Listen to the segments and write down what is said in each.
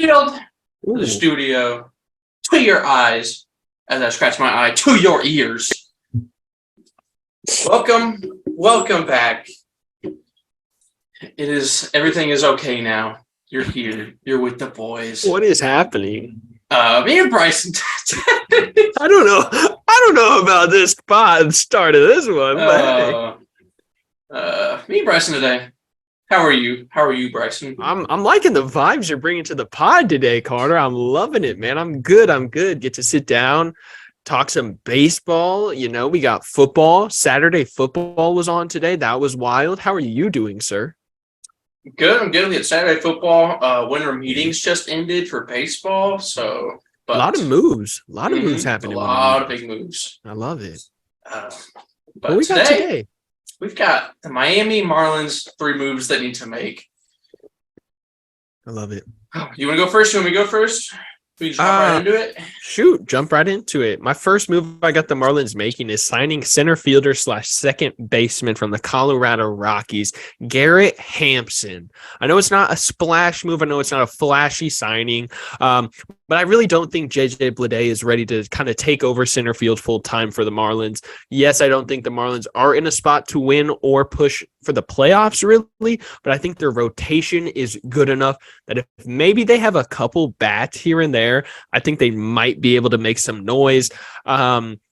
field, to the Ooh. studio, to your eyes, as I scratch my eye, to your ears. Welcome back. Everything is okay now. You're here. You're with the boys. What is happening? Me and Bryson. I don't know. I don't know about this pod start of this one, but hey. Me and Bryson today. How are you? How are you, Bryson? I'm liking the vibes you're bringing to the pod today, Carter. I'm loving it, man. I'm good. Get to sit down, talk some baseball. You know, we got football. Saturday football was on today. That was wild. How are you doing, sir? Good. I'm good. We had Saturday football. Winter meetings just ended for baseball, so A lot of moves. A lot of moves happening. A lot of big moves. I love it. But we got today? We've got the Miami Marlins 3 moves that need to make. I love it. You want to go first? You want me to go first? We just jump right into it? Shoot, jump right into it. My first move I got the Marlins making is signing center fielder / second baseman from the Colorado Rockies, Garrett Hampson. I know it's not a splash move. I know it's not a flashy signing, but I really don't think JJ Bleday is ready to kind of take over center field full time for the Marlins. Yes, I don't think the Marlins are in a spot to win or push for the playoffs, really, but I think their rotation is good enough that if maybe they have a couple bats here and there, I think they might be able to make some noise.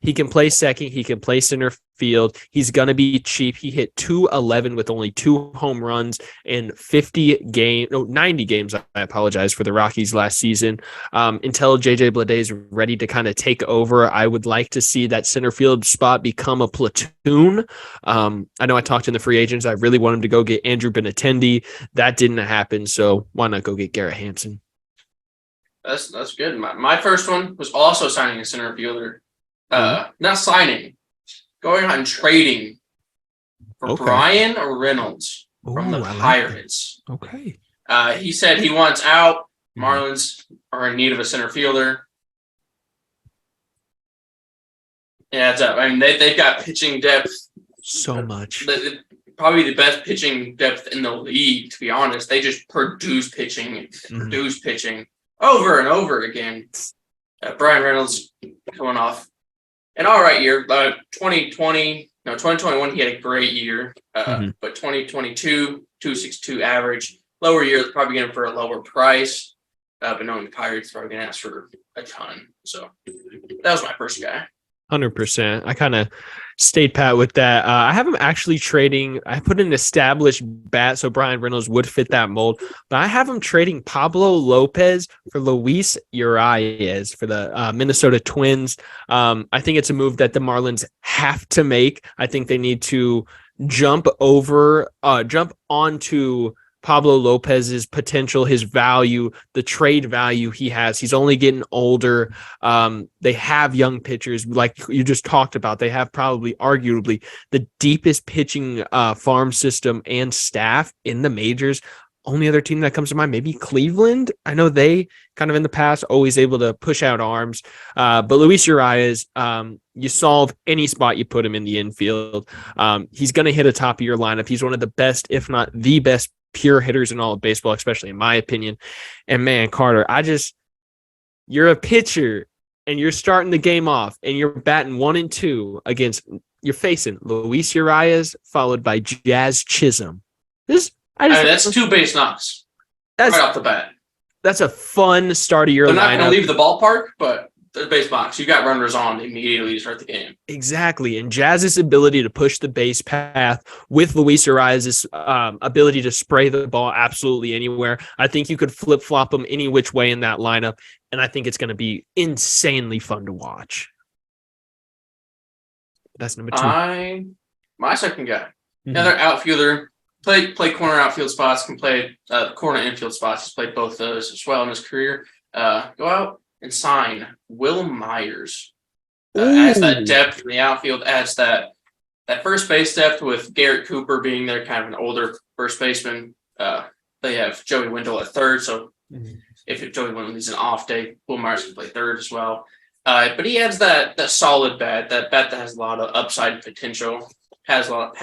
He can play second. He can play center field. He's going to be cheap. He hit .211 with only 2 home runs in 90 games. I apologize, for the Rockies last season. Until JJ Bleday is ready to kind of take over, I would like to see that center field spot become a platoon. I know I talked to the free agents. I really want him to go get Andrew Benintendi. That didn't happen. So why not go get Garrett Hampson? That's good. My first one was also signing a center fielder. Not signing, going out and trading for Brian Reynolds from the Pirates. Okay. He said he wants out. Marlins are in need of a center fielder. Yeah, it's up. I mean, they've got pitching depth. So much. Probably the best pitching depth in the league, to be honest. They just produce pitching over and over again. Brian Reynolds coming off an all right year. 2021, he had a great year. But 2022, 2.62 average. Lower year, probably getting for a lower price. But knowing the Pirates, probably going to ask for a ton. So that was my first guy. 100%. I kind of stayed pat with that. I have him actually trading. I put an established bat, so Brian Reynolds would fit that mold. But I have him trading Pablo Lopez for Luis Urias for the Minnesota Twins. I think it's a move that the Marlins have to make. I think they need to jump onto Pablo Lopez's potential, his value, the trade value he has. He's only getting older. They have young pitchers, like you just talked about. They have probably, arguably, the deepest pitching farm system and staff in the majors. Only other team that comes to mind, maybe Cleveland. I know they kind of in the past always able to push out arms. But Luis Urias, you solve any spot you put him in the infield. He's going to hit a top of your lineup. He's one of the best, if not the best, pure hitters in all of baseball, especially in my opinion. And man, Carter, you're a pitcher and you're starting the game off and you're batting 1 and 2 you're facing Luis Urias followed by Jazz Chisholm. That's 2 base knocks right off the bat. That's a fun start of your lineup. They're not going to leave the ballpark, but the base box, you got runners on immediately to start the game. Exactly. And Jazz's ability to push the base path with Luis Urias' ability to spray the ball absolutely anywhere. I think you could flip-flop them any which way in that lineup, and I think it's going to be insanely fun to watch. That's number 2. My second guy, another outfielder, play corner outfield spots, can play corner infield spots. He's played both those as well in his career. Go out and sign Will Myers. Adds that depth in the outfield, adds that first base depth with Garrett Cooper being there, kind of an older first baseman. They have Joey Wendell at third, so if Joey Wendell needs an off day, Will Myers can play third as well. But he adds that solid bat, that bat that has a lot of upside potential, has a lot of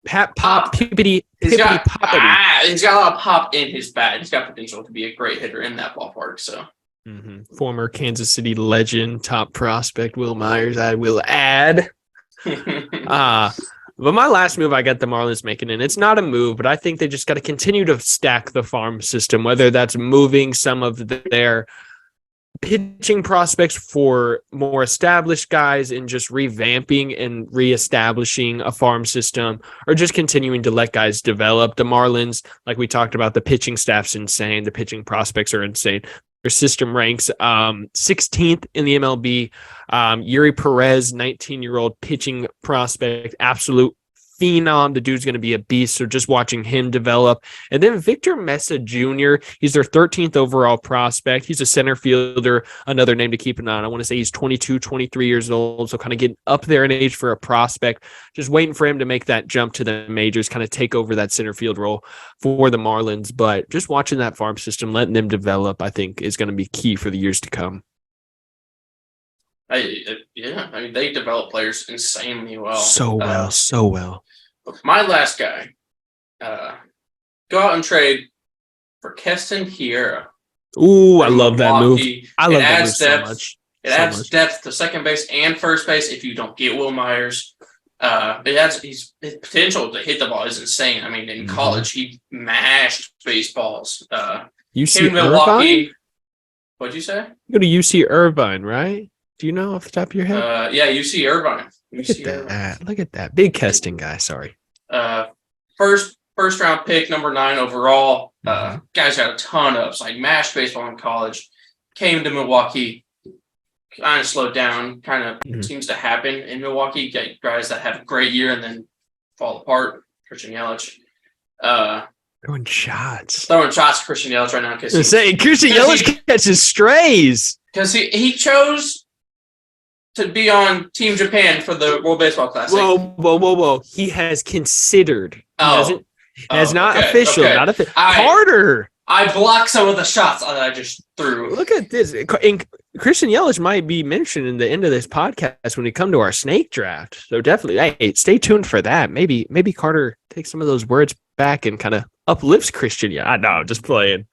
Pippity He's got poppity. he's got a lot of pop in his bat. He's got potential to be a great hitter in that ballpark. So, Former Kansas City legend, top prospect Will Myers. I will add. But my last move, I got the Marlins making, and it's not a move, but I think they just got to continue to stack the farm system, whether that's moving some of their pitching prospects for more established guys and just revamping and reestablishing a farm system, or just continuing to let guys develop. The Marlins, like we talked about, the pitching staff's insane. The pitching prospects are insane. Their system ranks 16th in the MLB. Yuri Perez, 19-year-old pitching prospect, absolute phenom. The dude's going to be a beast. So just watching him develop. And then Victor Mesa Jr., he's their 13th overall prospect. He's a center fielder, another name to keep an eye on. I want to say he's 22, 23 years old. So kind of getting up there in age for a prospect. Just waiting for him to make that jump to the majors, kind of take over that center field role for the Marlins. But just watching that farm system, letting them develop, I think is going to be key for the years to come. I mean, they develop players insanely well. So well. My last guy, go out and trade for Keston Hiura. Ooh, I love that move. I love that move so much. It adds depth to second base and first base if you don't get Will Myers. His potential to hit the ball is insane. I mean, in college, he mashed baseballs. UC Milwaukee. What'd you say? You go to UC Irvine, right? Do you know off the top of your head? Yeah, UC Irvine. Look at that. Big Keston guy, sorry. First round pick, number 9 overall. Guy's got a ton of upside. Mashed baseball in college. Came to Milwaukee. Kind of slowed down. Kind of seems to happen in Milwaukee. Get guys that have a great year and then fall apart. Christian Yelich. Throwing shots. Christian Yelich right now. Christian Yelich catches strays. Because he chose to be on Team Japan for the World Baseball Classic. Whoa. He has considered. Not official. Okay. Not official. Carter. I blocked some of the shots that I just threw. Look at this. And Christian Yelich might be mentioned in the end of this podcast when we come to our snake draft. So definitely, hey, stay tuned for that. Maybe Carter takes some of those words back and kind of uplifts Christian. Yeah, I know. Just playing.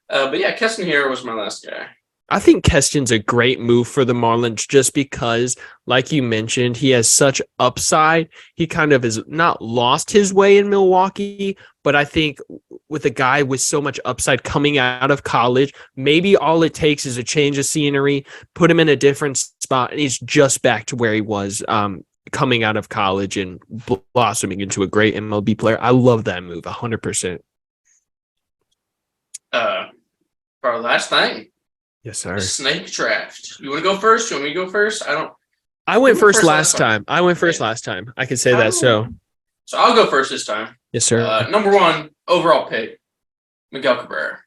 But yeah, Keston Hiura was my last guy. I think Keston's a great move for the Marlins just because, like you mentioned, he has such upside. He kind of has not lost his way in Milwaukee, but I think with a guy with so much upside coming out of college, maybe all it takes is a change of scenery, put him in a different spot, and he's just back to where he was coming out of college and blossoming into a great MLB player. I love that move, 100%. For our last thing. Yes, sir. Snake draft. You want to go first? You want me to go first? I went first last time. I went first last time. I can say that. So I'll go first this time. Yes, sir. Number 1 overall pick, Miguel Cabrera.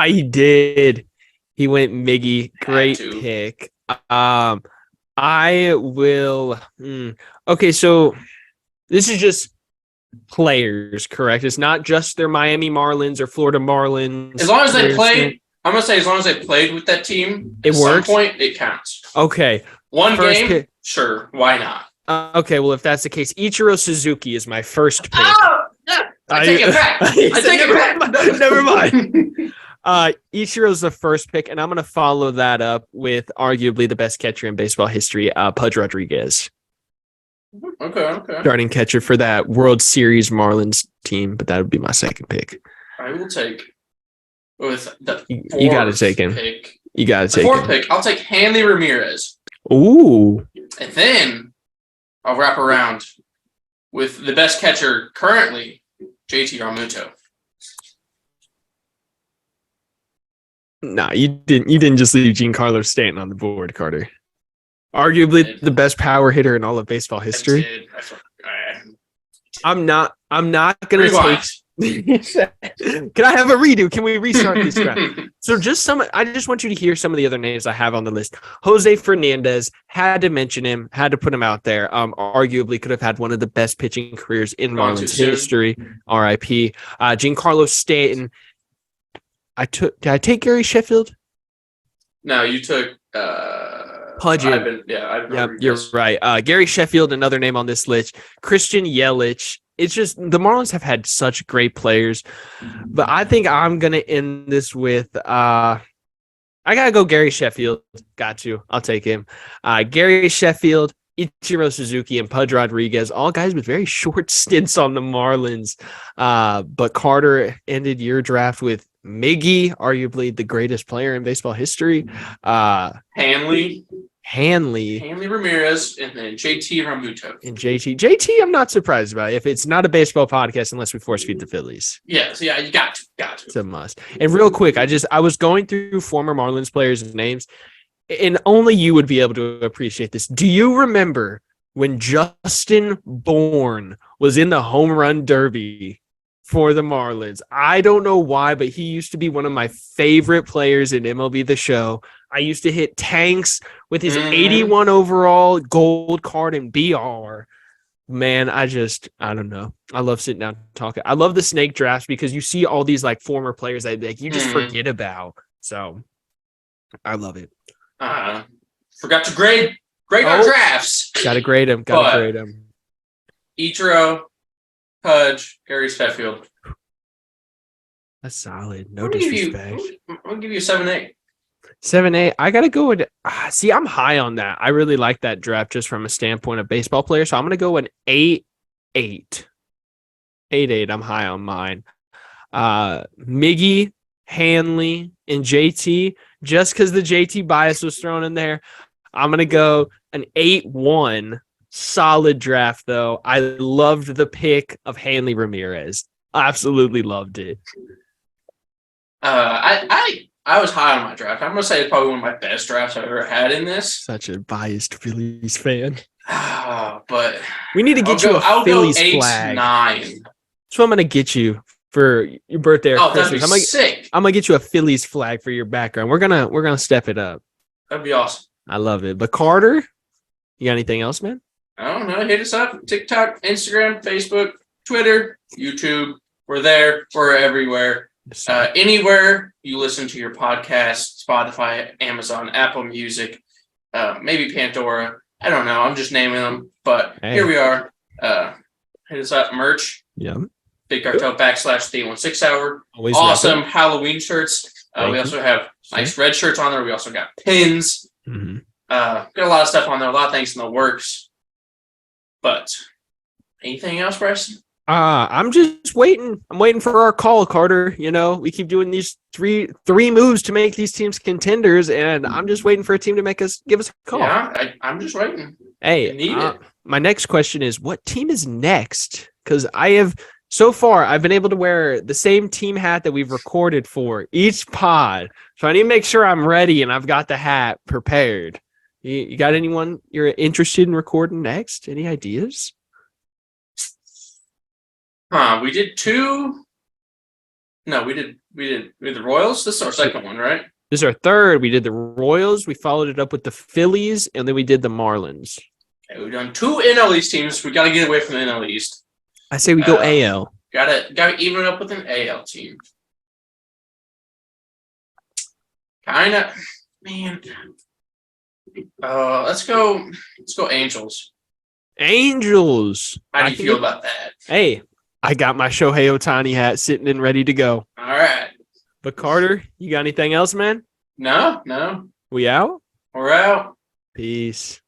He did. He went Miggy. Great pick. I will. Okay, so this is just players, correct? It's not just their Miami Marlins or Florida Marlins. As long as they play. I'm going to say as long as they played with that team, at some point, it counts. Okay. One game? Pick. Sure. Why not? Okay, well, if that's the case, Ichiro Suzuki is my first pick. I take it back. Never mind. Ichiro's the first pick, and I'm going to follow that up with arguably the best catcher in baseball history, Pudge Rodriguez. Okay. Starting catcher for that World Series Marlins team, but that would be my second pick. I will take... With the you got to take him. You got to take him. 4th pick, I'll take Hanley Ramirez. Ooh. And then I'll wrap around with the best catcher currently, JT Realmuto. Nah, you didn't just leave Giancarlo Stanton on the board, Carter. Arguably the best power hitter in all of baseball history. I'm not gonna take. Can I have a redo? Can we restart this draft? So I just want you to hear some of the other names I have on the list. Jose Fernandez, had to mention him, had to put him out there. Arguably could have had one of the best pitching careers in Marlins history. RIP. Giancarlo Stanton. Did I take Gary Sheffield? No, you took Pudge I've him. been Yep, over you're this. right. Gary Sheffield, another name on this list. Christian Yelich. It's just the Marlins have had such great players, but I think I'm gonna end this with I gotta go Gary Sheffield. Got you. I'll take him. Gary Sheffield, Ichiro Suzuki, and Pudge Rodriguez, all guys with very short stints on the Marlins. But Carter ended your draft with Miggy, arguably the greatest player in baseball history. Hanley Hanley Ramirez, and then JT Realmuto. and JT, I'm not surprised about it. If it's not a baseball podcast, unless we force feed the Phillies. Yes, yeah, you got to. It's a must. And real quick, I was going through former Marlins players' names, and only you would be able to appreciate this. Do you remember when Justin Bourne was in the home run derby for the Marlins? I don't know why, but he used to be one of my favorite players in MLB The Show. I used to hit tanks with his 81 overall gold card and BR. Man, I don't know. I love sitting down talking. I love the snake drafts because you see all these like former players that like, you just forget about. So I love it. Forgot to grade our drafts. Gotta grade them. Ichiro, Pudge, Gary Sheffield. That's solid. No disrespect. I'll give you a 7-8. 7-8. I gotta go with. See, I'm high on that. I really like that draft just from a standpoint of baseball players. So I'm gonna go an 8-8. 8-8. I'm high on mine. Miggy, Hanley, and JT. Just because the JT bias was thrown in there, I'm gonna go an 8-1. Solid draft though. I loved the pick of Hanley Ramirez. Absolutely loved it. I was high on my draft. I'm gonna say it's probably one of my best drafts I've ever had in this. Such a biased Phillies fan. But we need to get you a Phillies flag. 9. That's what I'm gonna get you for your birthday or Christmas. That'd be sick. I'm gonna get you a Phillies flag for your background. We're gonna step it up. That'd be awesome. I love it. But Carter, you got anything else, man? I don't know. Hit us up. TikTok, Instagram, Facebook, Twitter, YouTube. We're there. We're everywhere. Anywhere you listen to your podcast, Spotify, Amazon, Apple Music, maybe Pandora. I don't know. I'm just naming them. But Here we are. Hit us up. Merch. Yeah. Big Cartel / 316 Hour. Always awesome Halloween shirts. We also have nice red shirts on there. We also got pins. Mm-hmm. Got a lot of stuff on there. A lot of things in the works. But anything else, Bryson? I'm just waiting. I'm waiting for our call, Carter. You know, we keep doing these three moves to make these teams contenders, and I'm just waiting for a team to give us a call. Yeah, I'm just waiting. Hey, my next question is, what team is next? Because I've been able to wear the same team hat that we've recorded for each pod. So I need to make sure I'm ready and I've got the hat prepared. You got anyone you're interested in recording next? Any ideas? We did 2. No, we did the Royals. This is our second one, right? This is our third. We did the Royals. We followed it up with the Phillies, and then we did the Marlins. Okay, we've done 2 NL East teams. We got to get away from the NL East. I say we go AL. Gotta even it up with an AL team. Kinda, man. Let's go Angels. Angels. How do you feel about that? Hey, I got my Shohei Ohtani hat sitting and ready to go. All right. But Carter, you got anything else, man? No. We out? We're out. Peace.